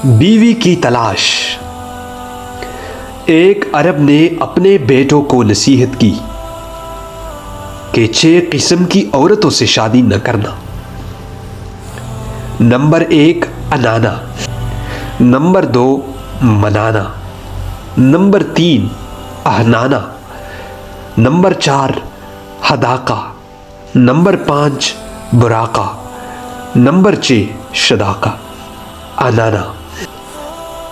بیوی کی تلاش۔ ایک عرب نے اپنے بیٹوں کو نصیحت کی کہ 6 قسم کی عورتوں سے شادی نہ کرنا۔ نمبر 1 انانا، نمبر 2 منانا، نمبر 3 احنانا، نمبر 4 حداقہ، نمبر 5 براقہ، نمبر 6 شداقہ۔ انانا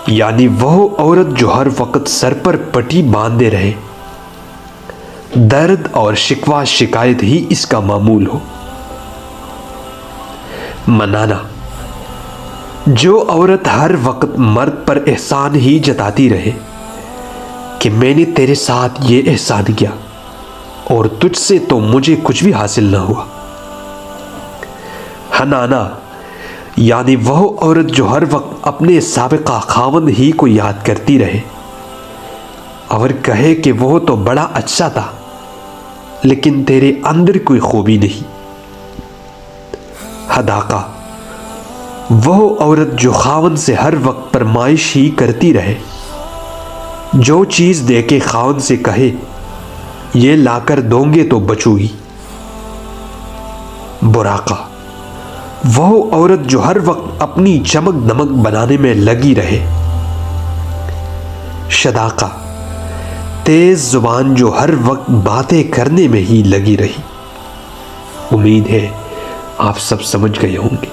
یعنی وہ عورت جو ہر وقت سر پر پٹی باندھے رہے، درد اور شکوہ شکایت ہی اس کا معمول ہو۔ منانا جو عورت ہر وقت مرد پر احسان ہی جتاتی رہے کہ میں نے تیرے ساتھ یہ احسان کیا اور تجھ سے تو مجھے کچھ بھی حاصل نہ ہوا۔ حنانا یعنی وہ عورت جو ہر وقت اپنے سابقہ خاوند ہی کو یاد کرتی رہے اور کہے کہ وہ تو بڑا اچھا تھا لیکن تیرے اندر کوئی خوبی نہیں۔ حداقہ وہ عورت جو خاوند سے ہر وقت فرمائش ہی کرتی رہے، جو چیز دے کے خاوند سے کہے یہ لا کر دوں گے تو بچو گی۔ براقہ وہ عورت جو ہر وقت اپنی چمک دمک بنانے میں لگی رہے۔ شداقہ تیز زبان جو ہر وقت باتیں کرنے میں ہی لگی رہی۔ امید ہے آپ سب سمجھ گئے ہوں گے۔